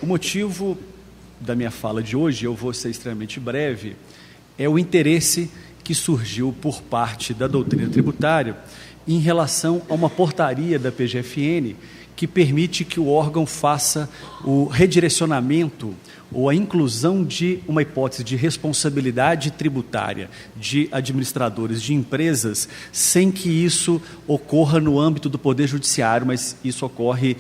O motivo da minha fala de hoje, eu vou ser extremamente breve, é o interesse que surgiu por parte da doutrina tributária em relação a uma portaria da PGFN que permite que o órgão faça o redirecionamento ou a inclusão de uma hipótese de responsabilidade tributária de administradores de empresas, sem que isso ocorra no âmbito do Poder Judiciário, mas isso ocorre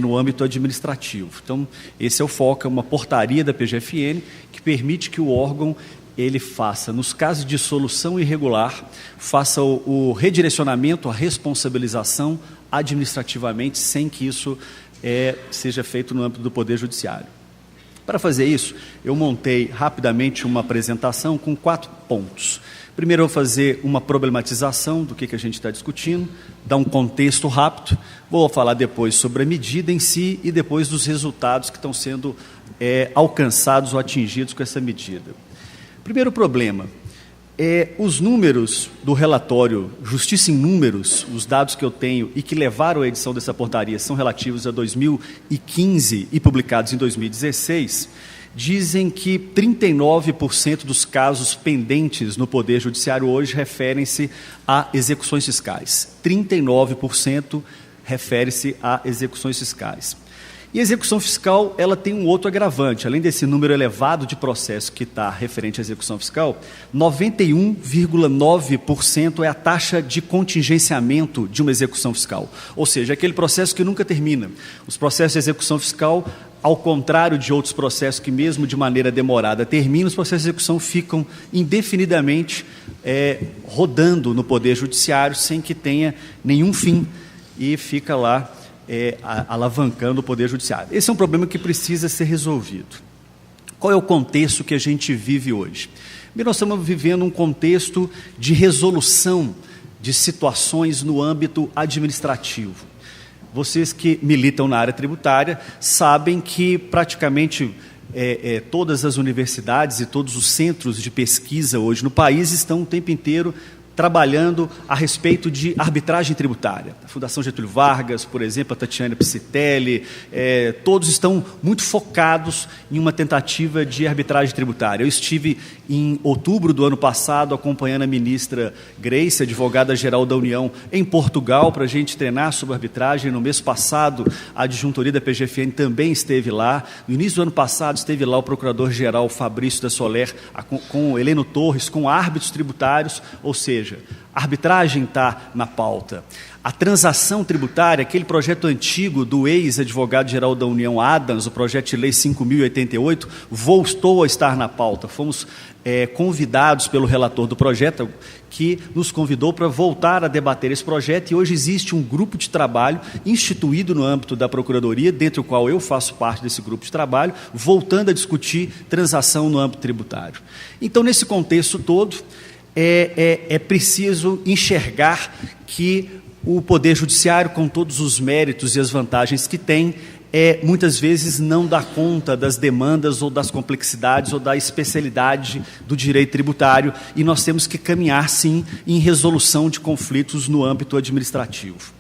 no âmbito administrativo. Então, esse é o foco, é uma portaria da PGFN que permite que o órgão ele faça, nos casos de solução irregular, faça o redirecionamento, a responsabilização administrativamente, sem que isso seja feito no âmbito do Poder Judiciário. Para fazer isso, eu montei rapidamente uma apresentação com 4 pontos. Primeiro, eu vou fazer uma problematização do que a gente está discutindo, dar um contexto rápido, vou falar depois sobre a medida em si e depois dos resultados que estão sendo alcançados ou atingidos com essa medida. Primeiro problema, os números do relatório Justiça em Números, os dados que eu tenho e que levaram à edição dessa portaria são relativos a 2015 e publicados em 2016, dizem que 39% dos casos pendentes no Poder Judiciário hoje referem-se a execuções fiscais. 39% refere-se a execuções fiscais. E a execução fiscal, ela tem um outro agravante. Além desse número elevado de processos que está referente à execução fiscal, 91,9% é a taxa de contingenciamento de uma execução fiscal. Ou seja, aquele processo que nunca termina. Os processos de execução fiscal, ao contrário de outros processos que mesmo de maneira demorada terminam, os processos de execução ficam indefinidamente rodando no Poder Judiciário sem que tenha nenhum fim e fica lá alavancando o Poder Judiciário. Esse é um problema que precisa ser resolvido. Qual é o contexto que a gente vive hoje? Bem, nós estamos vivendo um contexto de resolução de situações no âmbito administrativo. Vocês que militam na área tributária sabem que praticamente todas as universidades e todos os centros de pesquisa hoje no país estão o tempo inteiro trabalhando a respeito de arbitragem tributária. A Fundação Getúlio Vargas, por exemplo, a Tatiana Psitelli, todos estão muito focados em uma tentativa de arbitragem tributária. Eu estive em outubro do ano passado acompanhando a ministra Grace, advogada-geral da União, em Portugal, para a gente treinar sobre arbitragem. No mês passado, a adjuntoria da PGFN também esteve lá. No início do ano passado, esteve lá o procurador-geral Fabrício da Soler, com Heleno Torres, com árbitros tributários, ou seja, a arbitragem está na pauta. A transação tributária, aquele projeto antigo do ex-advogado-geral da União Adams, o projeto de lei 5.088, voltou a estar na pauta. Fomos convidados pelo relator do projeto, que nos convidou para voltar a debater esse projeto, e hoje existe um grupo de trabalho instituído no âmbito da Procuradoria, dentro do qual eu faço parte desse grupo de trabalho, voltando a discutir transação no âmbito tributário. Então, nesse contexto todo, é preciso enxergar que o Poder Judiciário, com todos os méritos e as vantagens que tem, muitas vezes não dá conta das demandas ou das complexidades ou da especialidade do direito tributário, e nós temos que caminhar, sim, em resolução de conflitos no âmbito administrativo.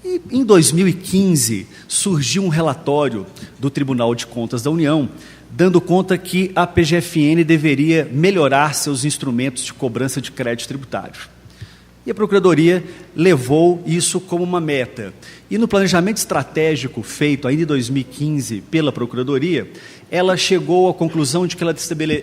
E, em 2015, surgiu um relatório do Tribunal de Contas da União, dando conta que a PGFN deveria melhorar seus instrumentos de cobrança de crédito tributário. E a Procuradoria levou isso como uma meta. E no planejamento estratégico feito ainda em 2015 pela Procuradoria, ela chegou à conclusão de que ela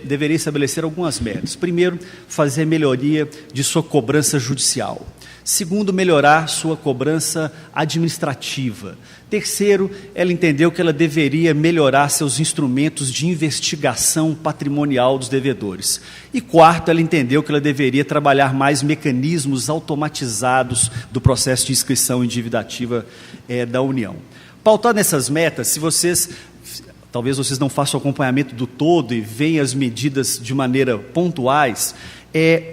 deveria estabelecer algumas metas. Primeiro, fazer melhoria de sua cobrança judicial. Segundo, melhorar sua cobrança administrativa. Terceiro, ela entendeu que ela deveria melhorar seus instrumentos de investigação patrimonial dos devedores. E quarto, ela entendeu que ela deveria trabalhar mais mecanismos automatizados do processo de inscrição endividativa da União. Pautado nessas metas, talvez vocês não façam o acompanhamento do todo e vejam as medidas de maneira pontuais,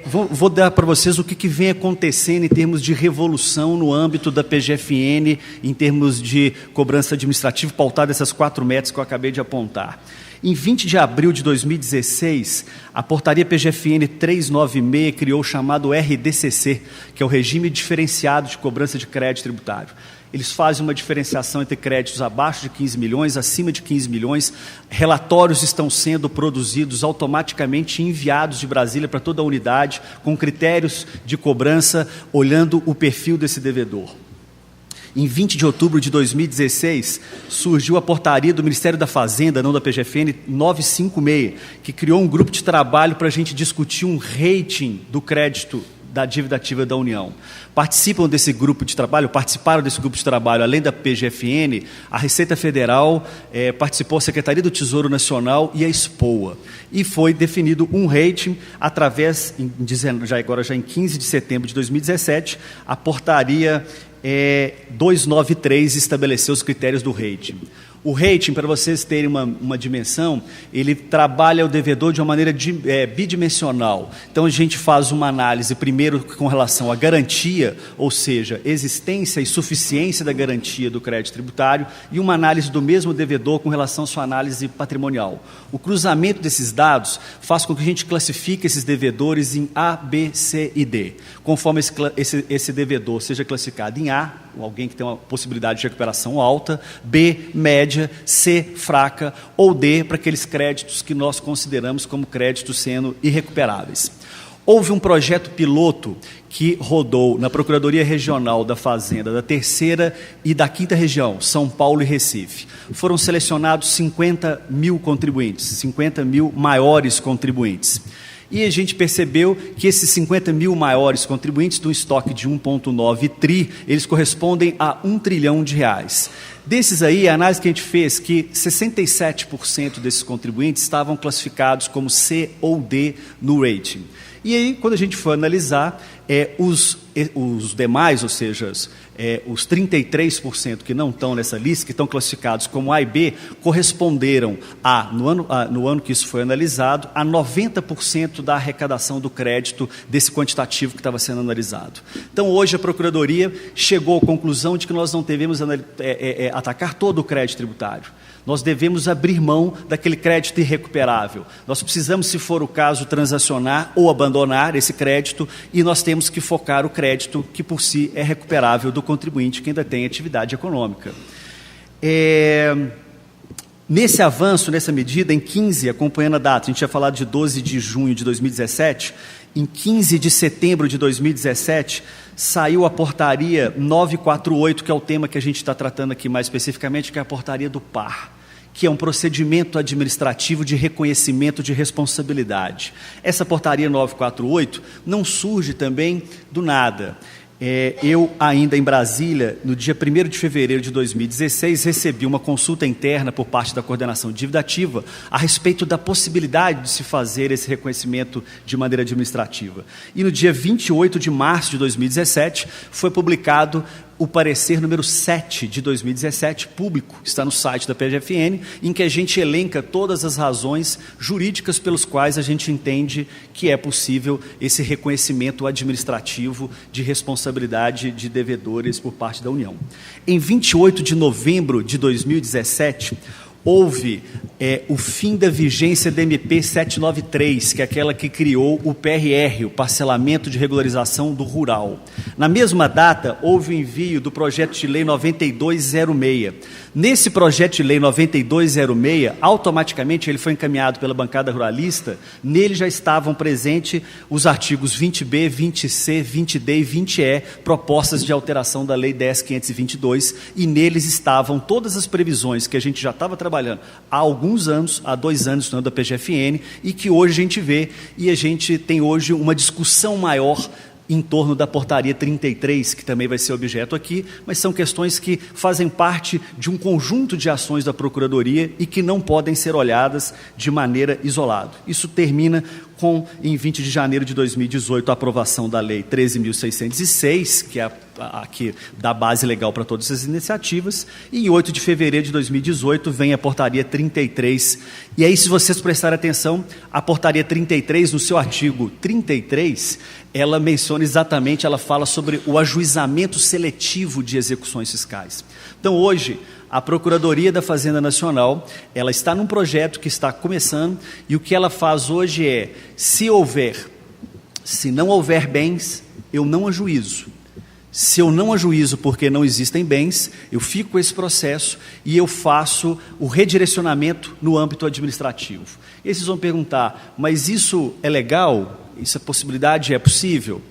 vou dar para vocês o que vem acontecendo em termos de revolução no âmbito da PGFN, em termos de cobrança administrativa, pautada essas 4 metas que eu acabei de apontar. Em 20 de abril de 2016, a portaria PGFN 396 criou o chamado RDCC, que é o Regime Diferenciado de Cobrança de Crédito Tributário. Eles fazem uma diferenciação entre créditos abaixo de 15 milhões, acima de 15 milhões. Relatórios estão sendo produzidos automaticamente e enviados de Brasília para toda a unidade, com critérios de cobrança, olhando o perfil desse devedor. Em 20 de outubro de 2016, surgiu a portaria do Ministério da Fazenda, não da PGFN, 956, que criou um grupo de trabalho para a gente discutir um rating do crédito da dívida ativa da União. Participaram desse grupo de trabalho, além da PGFN, a Receita Federal, participou a Secretaria do Tesouro Nacional e a SPOA. E foi definido um rating através, já em 15 de setembro de 2017, a portaria 293 estabeleceu os critérios do rating. O rating, para vocês terem uma dimensão, ele trabalha o devedor de uma maneira bidimensional. Então, a gente faz uma análise, primeiro, com relação à garantia, ou seja, existência e suficiência da garantia do crédito tributário, e uma análise do mesmo devedor com relação à sua análise patrimonial. O cruzamento desses dados faz com que a gente classifique esses devedores em A, B, C e D, conforme esse devedor seja classificado em A, alguém que tem uma possibilidade de recuperação alta, B, média, C, fraca, ou D, para aqueles créditos que nós consideramos como créditos sendo irrecuperáveis. Houve um projeto piloto que rodou na Procuradoria Regional da Fazenda, da 3ª e da 5ª região, São Paulo e Recife. Foram selecionados 50 mil contribuintes, 50 mil maiores contribuintes. E a gente percebeu que esses 50 mil maiores contribuintes, do estoque de 1,9 tri, eles correspondem a R$1 trilhão. Desses aí, a análise que a gente fez, que 67% desses contribuintes estavam classificados como C ou D no rating. E aí, quando a gente for analisar, os demais, ou seja, os 33% que não estão nessa lista, que estão classificados como A e B, corresponderam no ano que isso foi analisado, a 90% da arrecadação do crédito desse quantitativo que estava sendo analisado. Então, hoje a Procuradoria chegou à conclusão de que nós não devemos atacar todo o crédito tributário. Nós devemos abrir mão daquele crédito irrecuperável. Nós precisamos, se for o caso, transacionar ou abandonar esse crédito, e nós temos que focar o crédito que por si é recuperável do contribuinte que ainda tem atividade econômica. Nesse avanço, nessa medida, em 15, acompanhando a data, a gente tinha falado de 12 de junho de 2017, em 15 de setembro de 2017, saiu a portaria 948, que é o tema que a gente está tratando aqui mais especificamente, que é a portaria do PAR, que é um procedimento administrativo de reconhecimento de responsabilidade. Essa portaria 948 não surge também do nada. Eu, ainda em Brasília, no dia 1º de fevereiro de 2016, recebi uma consulta interna por parte da Coordenação de Dívida Ativa a respeito da possibilidade de se fazer esse reconhecimento de maneira administrativa. E no dia 28 de março de 2017, foi publicado o parecer número 7 de 2017, público, está no site da PGFN, em que a gente elenca todas as razões jurídicas pelas quais a gente entende que é possível esse reconhecimento administrativo de responsabilidade de devedores por parte da União. Em 28 de novembro de 2017, houve o fim da vigência da MP 793, que é aquela que criou o PRR, o Parcelamento de Regularização do Rural. Na mesma data, houve o envio do projeto de lei 9206. Nesse projeto de lei 9206, automaticamente ele foi encaminhado pela bancada ruralista, nele já estavam presentes os artigos 20B, 20C, 20D e 20E, propostas de alteração da lei 10.522, e neles estavam todas as previsões que a gente já estava trabalhando há alguns anos, há 2 anos no ano da PGFN, e que hoje a gente vê, e a gente tem hoje uma discussão maior em torno da portaria 33, que também vai ser objeto aqui, mas são questões que fazem parte de um conjunto de ações da Procuradoria e que não podem ser olhadas de maneira isolada. Isso termina com, em 20 de janeiro de 2018, a aprovação da Lei 13.606, que é a que dá base legal para todas essas iniciativas, e em 8 de fevereiro de 2018 vem a portaria 33. E aí, se vocês prestarem atenção, a portaria 33, no seu artigo 33, ela menciona exatamente, ela fala sobre o ajuizamento seletivo de execuções fiscais. Então, hoje, a Procuradoria da Fazenda Nacional, ela está num projeto que está começando, e o que ela faz hoje é, se não houver bens, eu não ajuizo. Se eu não ajuizo porque não existem bens, eu fico com esse processo e eu faço o redirecionamento no âmbito administrativo. E aí vocês vão perguntar, mas isso é legal? Essa possibilidade é possível?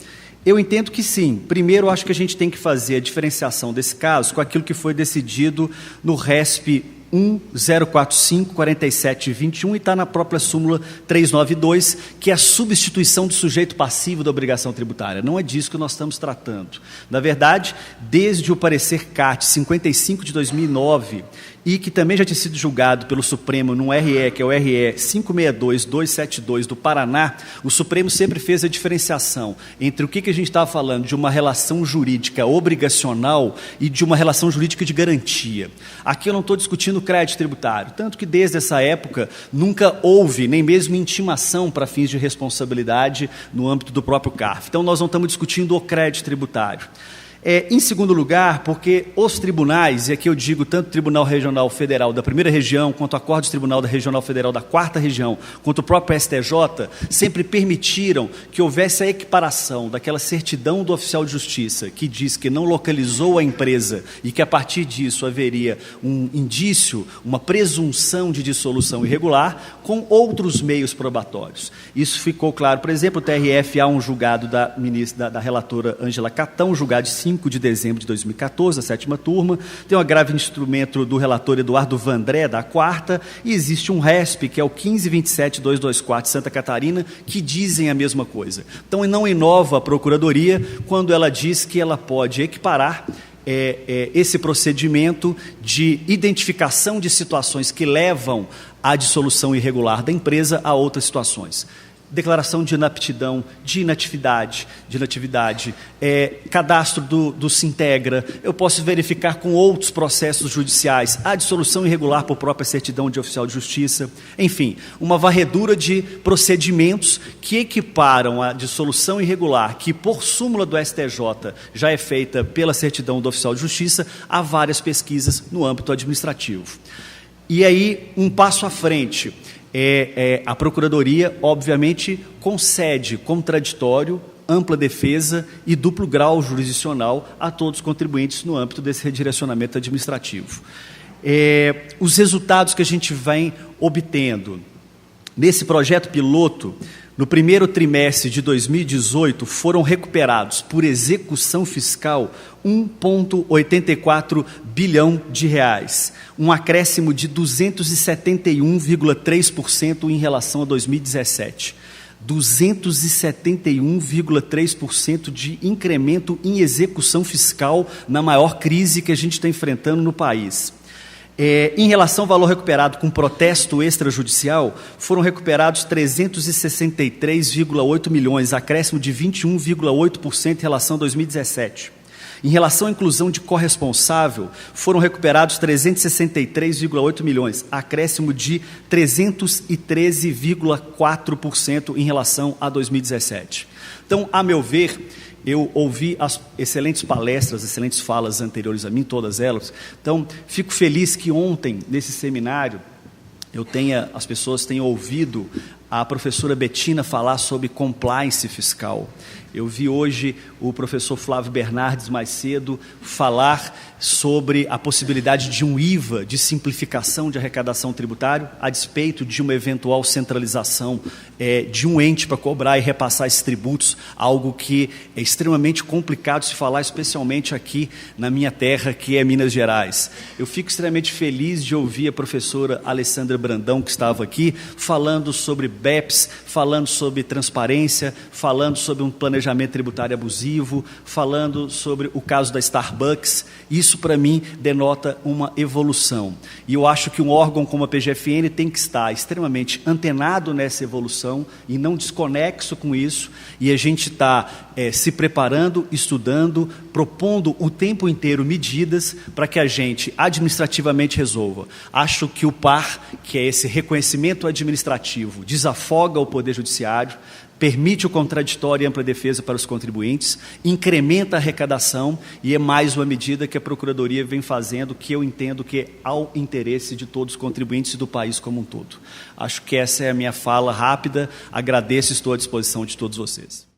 Eu entendo que sim. Primeiro, eu acho que a gente tem que fazer a diferenciação desse caso com aquilo que foi decidido no RESP 1045/47/21 e está na própria súmula 392, que é a substituição do sujeito passivo da obrigação tributária. Não é disso que nós estamos tratando. Na verdade, desde o parecer CAT 55 de 2009, e que também já tinha sido julgado pelo Supremo num RE, que é o RE 562-272 do Paraná, o Supremo sempre fez a diferenciação entre o que a gente estava falando de uma relação jurídica obrigacional e de uma relação jurídica de garantia. Aqui eu não estou discutindo crédito tributário, tanto que desde essa época nunca houve nem mesmo intimação para fins de responsabilidade no âmbito do próprio CARF. Então nós não estamos discutindo o crédito tributário. Em segundo lugar, porque os tribunais, e aqui eu digo tanto o Tribunal Regional Federal da Primeira Região, quanto o Acordo Tribunal da Regional Federal da Quarta Região, quanto o próprio STJ, sempre permitiram que houvesse a equiparação daquela certidão do oficial de justiça, que diz que não localizou a empresa e que a partir disso haveria um indício, uma presunção de dissolução irregular, com outros meios probatórios. Isso ficou claro, por exemplo, o TRF há um julgado da relatora Ângela Catão, julgado de 5 de dezembro de 2014, a 7ª turma, tem um agravo instrumento do relator Eduardo Vandré, da 4ª, e existe um RESP, que é o 1527-224 de Santa Catarina, que dizem a mesma coisa. Então, não inova a Procuradoria quando ela diz que ela pode equiparar esse procedimento de identificação de situações que levam à dissolução irregular da empresa a outras situações. Declaração de inaptidão, de inatividade, cadastro do Sintegra, eu posso verificar com outros processos judiciais a dissolução irregular por própria certidão de oficial de justiça, enfim, uma varredura de procedimentos que equiparam a dissolução irregular, que por súmula do STJ já é feita pela certidão do oficial de justiça, a várias pesquisas no âmbito administrativo. E aí, um passo à frente, a Procuradoria, obviamente, concede contraditório, ampla defesa e duplo grau jurisdicional a todos os contribuintes no âmbito desse redirecionamento administrativo. Os resultados que a gente vem obtendo nesse projeto piloto, no primeiro trimestre de 2018, foram recuperados por execução fiscal 1,84 bilhão de reais, um acréscimo de 271,3% em relação a 2017. 271,3% de incremento em execução fiscal na maior crise que a gente está enfrentando no país. Em relação ao valor recuperado com protesto extrajudicial, foram recuperados 363,8 milhões, acréscimo de 21,8% em relação a 2017. Em relação à inclusão de corresponsável, foram recuperados 363,8 milhões, acréscimo de 313,4% em relação a 2017. Então, a meu ver, eu ouvi as excelentes palestras, excelentes falas anteriores a mim, todas elas. Então, fico feliz que ontem, nesse seminário, as pessoas tenham ouvido a professora Betina falar sobre compliance fiscal. Eu vi hoje o professor Flávio Bernardes mais cedo falar sobre a possibilidade de um IVA, de simplificação de arrecadação tributária, a despeito de uma eventual centralização de um ente para cobrar e repassar esses tributos, algo que é extremamente complicado se falar, especialmente aqui na minha terra, que é Minas Gerais. Eu fico extremamente feliz de ouvir a professora Alessandra Brandão, que estava aqui, falando sobre BEPS, falando sobre transparência, falando sobre um planejamento tributário abusivo, falando sobre o caso da Starbucks. Isso, para mim, denota uma evolução. E eu acho que um órgão como a PGFN tem que estar extremamente antenado nessa evolução e não desconexo com isso, e a gente está se preparando, estudando, propondo o tempo inteiro medidas para que a gente administrativamente resolva. Acho que o PAR, que é esse reconhecimento administrativo, desafoga o Poder Judiciário, permite o contraditório e ampla defesa para os contribuintes, incrementa a arrecadação e é mais uma medida que a Procuradoria vem fazendo, que eu entendo que é ao interesse de todos os contribuintes e do país como um todo. Acho que essa é a minha fala rápida, agradeço e estou à disposição de todos vocês.